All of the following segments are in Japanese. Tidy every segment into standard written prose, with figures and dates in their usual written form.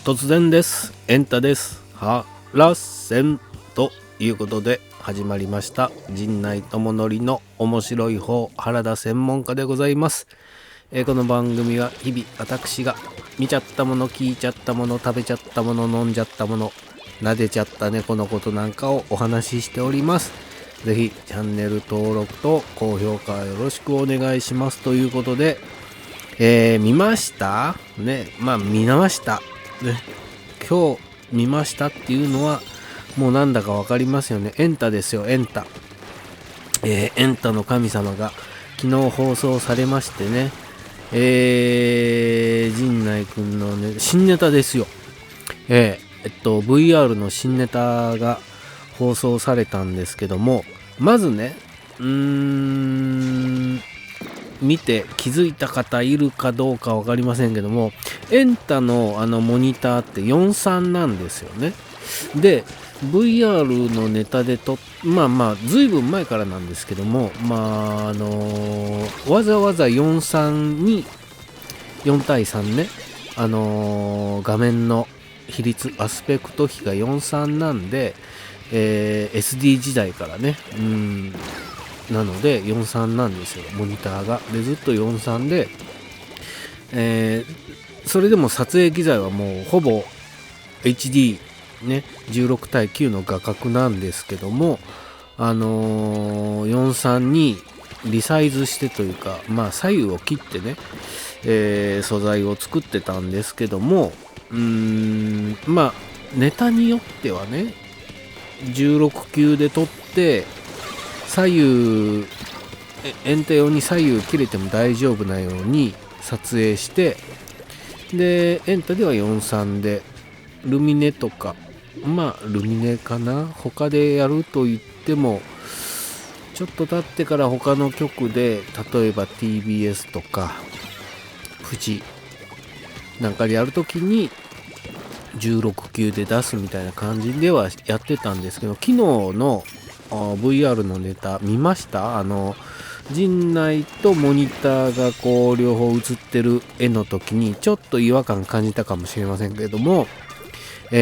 突然です。エンタです。はらせんということで始まりました陣内智則の面白い方原田専門家でございます。この番組は日々私が見ちゃったもの、聞いちゃったもの、食べちゃったもの、飲んじゃったもの、撫でちゃった猫のことなんかをお話ししております。ぜひチャンネル登録と高評価よろしくお願いしますということで、見ましたね。見ましたね。今日見ましたっていうのはもうなんだかわかりますよね。エンタですよ、エンタ。エンタの神様が昨日放送されましてね、陣内くんのね、新ネタですよ。VR の新ネタが放送されたんですけども、まずね、見て気づいた方いるかどうか分かりませんけども、エンタのモニターって43なんですよね。で VR のネタでずいぶん前からなんですけども、わざわざ43に4対3ね、画面の比率アスペクト比が43なんで、SD 時代からね、なので43なんですよ、モニターが。でずっと43で、それでも撮影機材はもうほぼ HD ね、16対9の画角なんですけども、43にリサイズしてというか、左右を切ってね、素材を作ってたんですけども、ネタによってはね、16級で撮って左右エンタ用に左右切れても大丈夫なように撮影して、でエンタでは43でルミネとか、ルミネかな、他でやると言ってもちょっと経ってから他の局で、例えば TBS とか富士なんかでやるときに16級で出すみたいな感じではやってたんですけど、昨日のVR のネタ見ました？陣内とモニターがこう両方映ってる絵の時にちょっと違和感感じたかもしれませんけれども、モ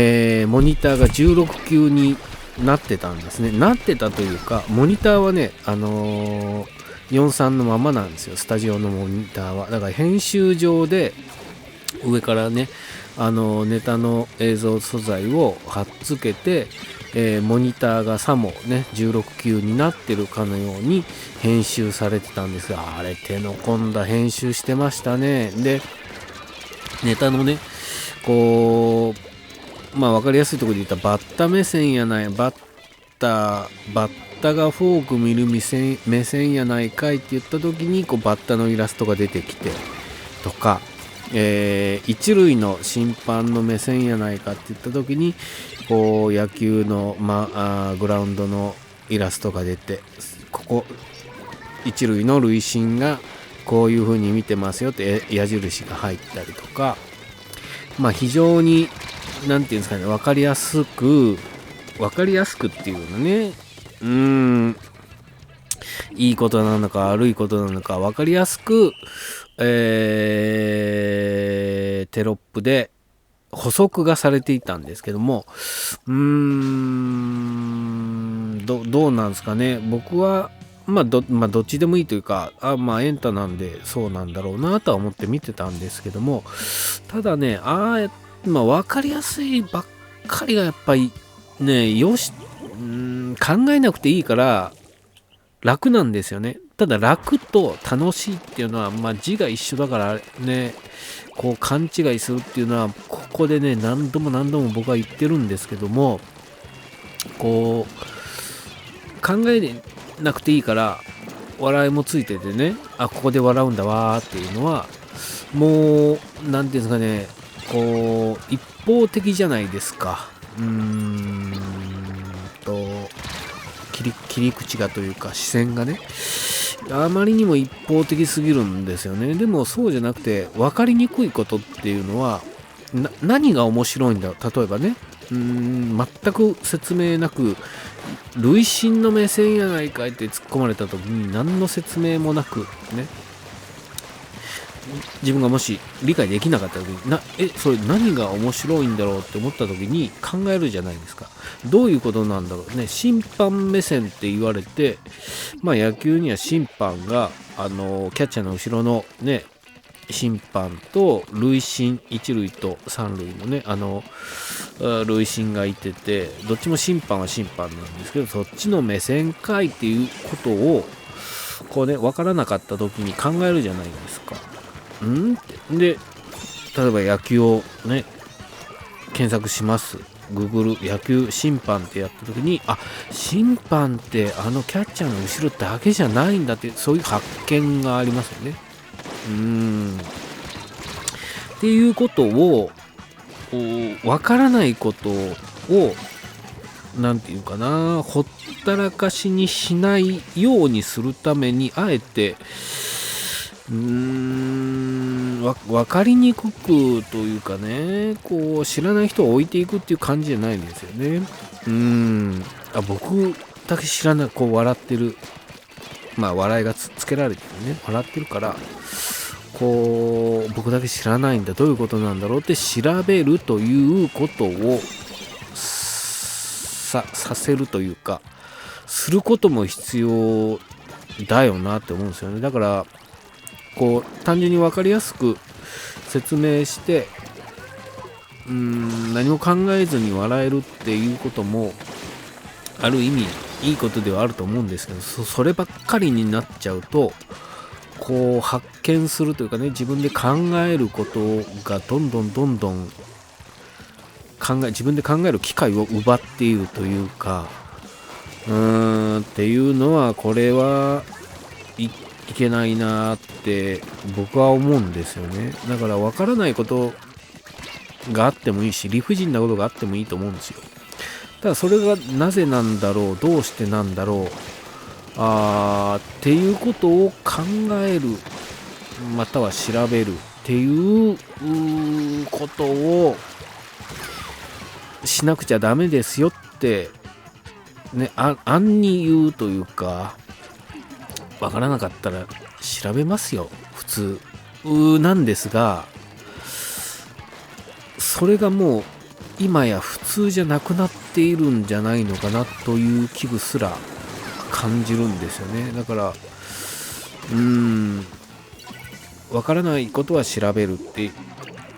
ニターが16級になってたんですね。なってたというか、モニターはね、43のままなんですよ、スタジオのモニターは。だから編集上で上からね、ネタの映像素材を貼っつけて、モニターがさもね16級になってるかのように編集されてたんですが、あれ手の込んだ編集してましたね。でネタのね、こう分かりやすいところで言ったらバッタ目線やない、バッタがフォーク見る目線やないかいって言った時にこうバッタのイラストが出てきてとか、一塁の審判の目線やないかって言った時にこう野球の、グラウンドのイラストが出て、ここ一塁の塁審がこういう風に見てますよって矢印が入ったりとか、非常になんていうんですかね、分かりやすくっていうのね、いいことなのか悪いことなのか分かりやすく、テロップで補足がされていたんですけども、どうなんですかね。僕はどっちでもいいというか、エンタなんでそうなんだろうなとは思って見てたんですけども、ただね、分かりやすいばっかりがやっぱりね、考えなくていいから楽なんですよね。ただ楽と楽しいっていうのは字が一緒だからね、こう勘違いするっていうのはここでね何度も僕は言ってるんですけども、こう考えなくていいから笑いもついててね、ここで笑うんだわーっていうのはもうなんていうんですかね、こう一方的じゃないですか。切り口がというか視線がね、あまりにも一方的すぎるんですよね。でもそうじゃなくて分かりにくいことっていうのは何が面白いんだ。例えばね、全く説明なく累進の目線やないかいって突っ込まれた時に何の説明もなくね、自分がもし理解できなかった時にそれ何が面白いんだろうって思った時に考えるじゃないですか。どういうことなんだろうね。審判目線って言われて、野球には審判がキャッチャーの後ろのね審判と塁審一塁と三塁のね塁審がいてて、どっちも審判は審判なんですけど、そっちの目線かいっていうことをこうね分からなかった時に考えるじゃないですか。ってで、例えば野球をね検索します。Google 野球審判ってやった時に、審判ってキャッチャーの後ろだけじゃないんだって、そういう発見がありますよね。っていうことをわからないことをなんていうかな、ほったらかしにしないようにするためにあえて分かりにくくというかね、こう知らない人を置いていくっていう感じじゃないんですよね。僕だけ知らない、こう笑ってる、笑いがつけられてるね、笑ってるからこう僕だけ知らないんだ、どういうことなんだろうって調べるということをさせるというかすることも必要だよなって思うんですよね。だからこう単純に分かりやすく説明して何も考えずに笑えるっていうこともある意味いいことではあると思うんですけど、そればっかりになっちゃうとこう発見するというかね、自分で考えることがどんどん自分で考える機会を奪っているというかっていうのは、これはいけないなって僕は思うんですよね。だから分からないことがあってもいいし、理不尽なことがあってもいいと思うんですよ。ただそれがなぜなんだろう、どうしてなんだろうっていうことを考える、または調べるっていうことをしなくちゃダメですよってね、暗に言うというか、わからなかったら調べますよ普通なんですが、それがもう今や普通じゃなくなっているんじゃないのかなという危惧すら感じるんですよね。だからわからないことは調べるってい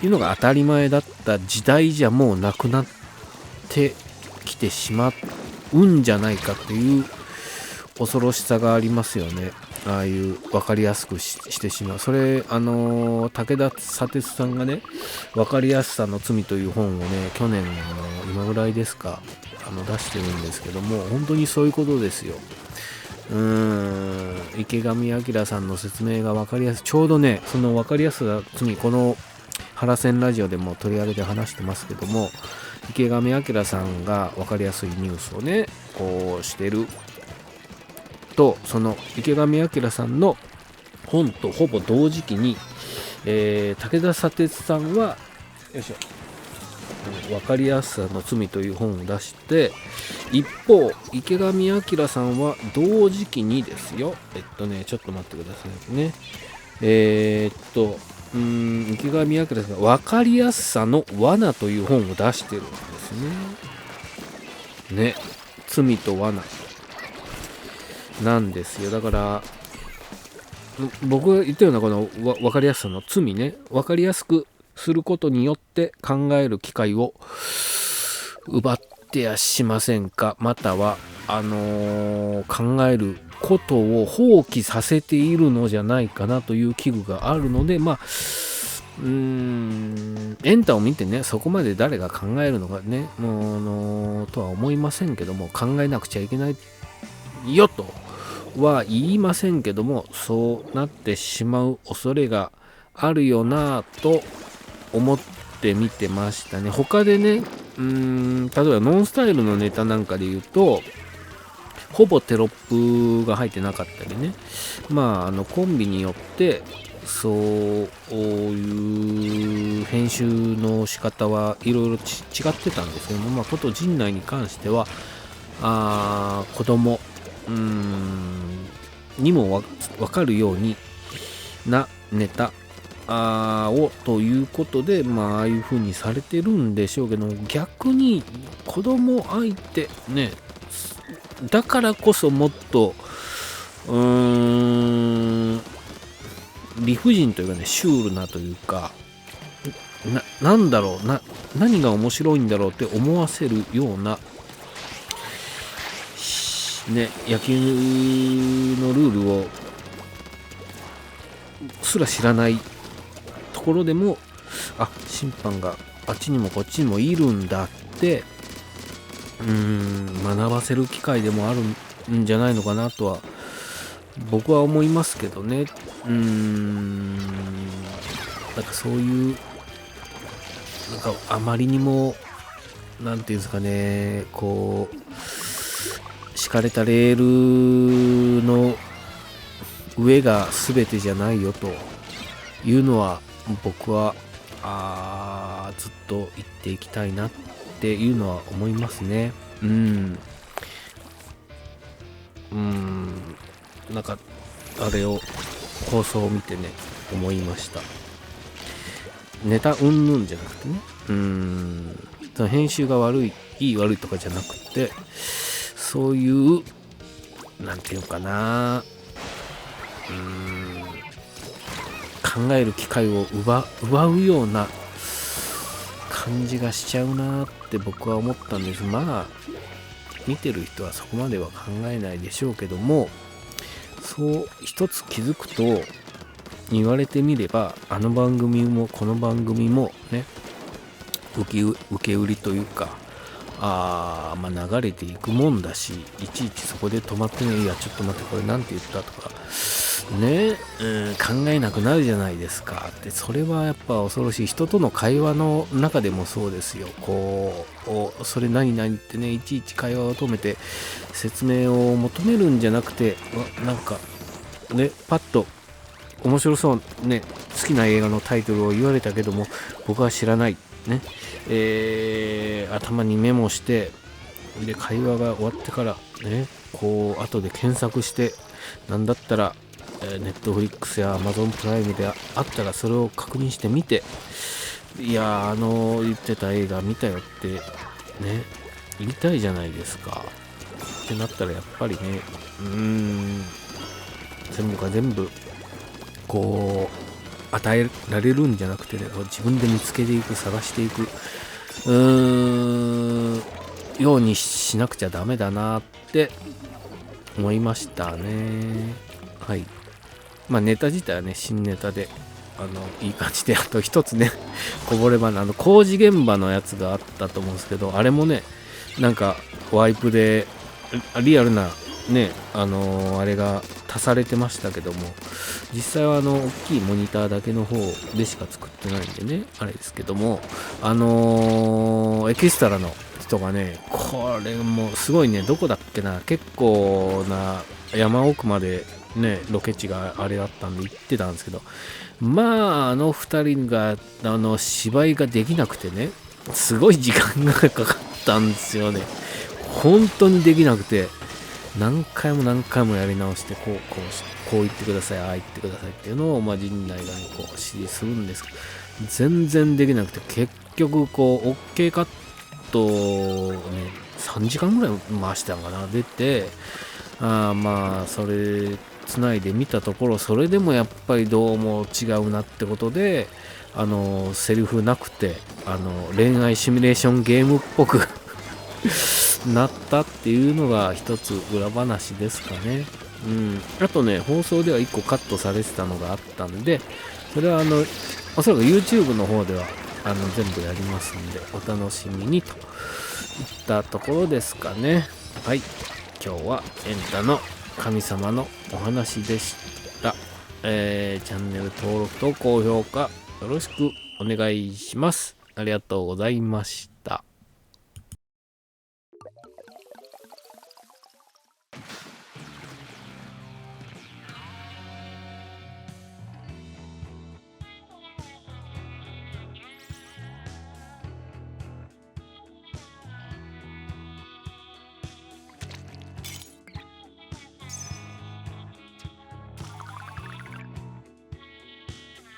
うのが当たり前だった時代じゃもうなくなってきてしまうんじゃないかっていう恐ろしさがありますよね。ああいう分かりやすくしてしまう。それ武田砂鉄さんがね、分かりやすさの罪という本をね、去年の今ぐらいですか出してるんですけども、本当にそういうことですよ。池上彰さんの説明が分かりやすい。ちょうどね、その分かりやすさ罪、この原線ラジオでも取り上げて話してますけども、池上彰さんが分かりやすいニュースをねこうしてると、その池上彰さんの本とほぼ同時期に、武田砂鉄さんは分かりやすさの罪という本を出して、一方池上彰さんは同時期にですよ、ちょっと待ってくださいね。池上彰さんが分かりやすさの罠という本を出してるんですね。罪と罠なんですよ。だから僕が言ったようなこの分かりやすさの罪ね、分かりやすくすることによって考える機会を奪ってやしませんか、または考えることを放棄させているのじゃないかなという危惧があるので、エンタを見てね、そこまで誰が考えるのかねとは思いませんけども、考えなくちゃいけないよとは言いませんけども、そうなってしまう恐れがあるよなと思って見てましたね。他でね、例えばノンスタイルのネタなんかで言うと、ほぼテロップが入ってなかったりね、コンビによってそういう編集の仕方はいろいろ違ってたんですけども、こと陣内に関しては子供にも分かるようになネタをということで、ああいう風にされてるんでしょうけど、逆に子供相手ね、だからこそもっと理不尽というかね、シュールなというか、なんだろうな、何が面白いんだろうって思わせるようなね、野球のルールをすら知らないところでも、審判があっちにもこっちにもいるんだって学ばせる機会でもあるんじゃないのかなとは僕は思いますけどね。なんかそういうなんかあまりにもなんていうんですかね、こう敷かれたレールの上が全てじゃないよというのは僕はずっと言っていきたいなっていうのは思いますね。なんかあれを放送を見てね思いました。ネタうんぬんじゃなくてね、その編集がいい悪いとかじゃなくて、そういうなんていうかな、考える機会を奪うような感じがしちゃうなって僕は思ったんです。見てる人はそこまでは考えないでしょうけども、そう一つ気づくと言われてみれば、あの番組もこの番組もね、受け売りというか流れていくもんだし、いちいちそこで止まってね、いやちょっと待ってこれなんて言ったとかね、考えなくなるじゃないですかって。それはやっぱ恐ろしい。人との会話の中でもそうですよ。それ何々ってね、いちいち会話を止めて説明を求めるんじゃなくて、なんかね、パッと面白そうね、好きな映画のタイトルを言われたけども僕は知らないね、頭にメモして、で会話が終わってからね、こう後で検索して、なんだったらネットフリックスやアマゾンプライムであったらそれを確認してみて、いや言ってた映画見たよってね言いたいじゃないですか。ってなったらやっぱりね、全部が全部こう与えられるんじゃなくてね、自分で見つけていく、探していくようにしなくちゃダメだなって思いましたね。はい。ネタ自体はね、新ネタでいい感じで、あと一つねこぼれ話、工事現場のやつがあったと思うんですけど、あれもね、なんかワイプでリアルなね、あれが足されてましたけども、実際は大きいモニターだけの方でしか作ってないんでね、あれですけども、エキストラの人がね、これもすごいね、どこだっけな、結構な山奥までね、ロケ地があれだったんで行ってたんですけど、2人が芝居ができなくてね、すごい時間がかかったんですよね。本当にできなくて、何回もやり直して、こう言ってください、言ってくださいっていうのを陣内がねこう指示するんですけど、全然できなくて、結局OK カットをね3時間ぐらい回してたんかな、出て、それつないで見たところ、それでもやっぱりどうも違うなってことで、セリフなくて恋愛シミュレーションゲームっぽくなったっていうのが一つ裏話ですかね。あとね、放送では1個カットされてたのがあったんで、それはおそらく YouTube の方では全部やりますんで、お楽しみにといったところですかね。はい、今日はエンタの神様のお話でした。チャンネル登録と高評価よろしくお願いします。ありがとうございました。